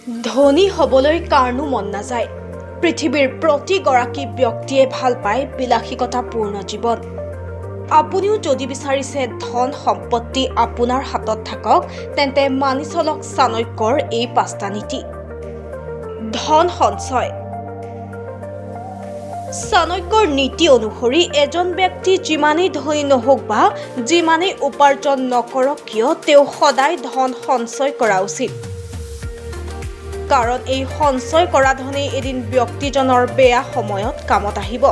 ধনী হ'বলৈ কাৰনো মন নাযায়। পৃথিৱীৰ প্ৰতিগৰাকী ব্যক্তিয়ে ভাল পায় বিলাসিকতাপূৰ্ণ জীৱন। আপুনিও যদি বিচাৰিছে ধন সম্পত্তি আপোনাৰ হাতত থাকক, তেন্তে মানি চলক চাণক্যৰ এই 5টা নীতি। ধন সঞ্চয়। চাণক্যৰ নীতি অনুসৰি এজন ব্যক্তি যিমানেই ধনী নহওক বা যিমানেই উপাৰ্জন নকৰক কিয়, তেওঁ সদায় ধন সঞ্চয় কৰা উচিত। কাৰণ এই সঞ্চয় কৰা ধনেই এদিন ব্যক্তিজনৰ বেয়া সময়ত কামত আহিব।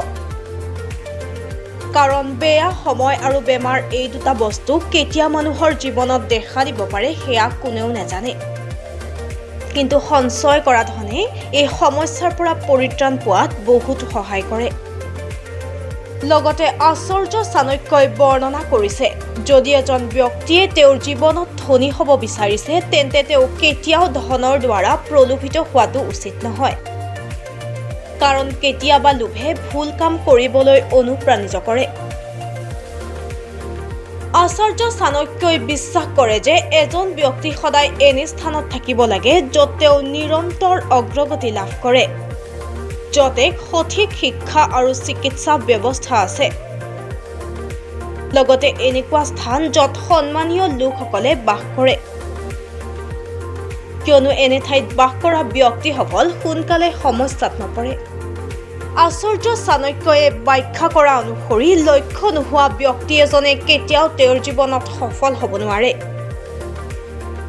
কাৰণ বেয়া সময় আৰু বেমাৰ এই দুটা বস্তু কেতিয়া মানুহৰ জীৱনত দেখা দিব পাৰে সেয়া কোনেও নাজানে। কিন্তু সঞ্চয় কৰা ধনে এই সমস্যাৰ পৰা পৰিত্ৰাণ পোৱাত বহুত সহায় কৰে। লগতে আচাৰ্য চাণক্যই বৰ্ণনা কৰিছে, যদি এজন ব্যক্তিয়ে তেওঁৰ জীৱনত ধনী হ'ব বিচাৰিছে, তেন্তে তেওঁ কেতিয়াও ধনৰ দ্বাৰা প্ৰলোভিত হোৱাটো উচিত নহয়। কাৰণ কেতিয়াবা লোভে ভুল কাম কৰিবলৈ অনুপ্ৰাণিত কৰে। আচাৰ্য চাণক্যই বিশ্বাস কৰে যে এজন ব্যক্তি সদায় এনে স্থানত থাকিব লাগে য'ত তেওঁ নিৰন্তৰ অগ্ৰগতি লাভ কৰে, য'তে সঠিক শিক্ষা আৰু চিকিৎসা ব্যৱস্থা আছে। লগতে এনেকুৱা স্থান য'ত সন্মানীয় লোকসকলে বাস কৰে, কিয়নো এনে ঠাইত বাস কৰা ব্যক্তিসকল সোনকালে সমস্যাত নপৰে। আচাৰ্য চাণক্যই ব্যাখ্যা কৰা অনুসৰি লক্ষ্য নোহোৱা ব্যক্তি এজনে কেতিয়াও তেওঁৰ জীৱনত সফল হ'ব নোৱাৰে।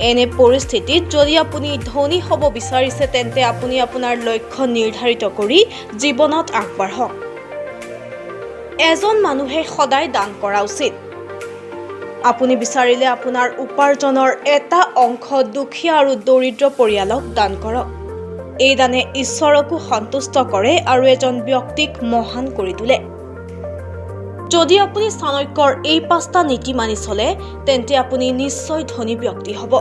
এনে পৰিস্থিতিত যদি আপুনি ধনী হ'ব বিচাৰিছে, তেন্তে আপুনি আপোনাৰ লক্ষ্য নিৰ্ধাৰিত কৰি জীৱনত আগবাঢ়ক। এজন মানুহে সদায় দান কৰা উচিত। আপুনি বিচাৰিলে আপোনাৰ উপাৰ্জনৰ এটা অংশ দুখীয়া আৰু দৰিদ্ৰ পৰিয়ালক দান কৰক। এই দানে ঈশ্বৰকো সন্তুষ্ট কৰে আৰু এজন ব্যক্তিক মহান কৰি তোলে। যদি আপুনি চাণক্যৰ এই 5টা নীতি মানি চলে, তেন্তে আপুনি নিশ্চয় ধনী ব্যক্তি হ'ব।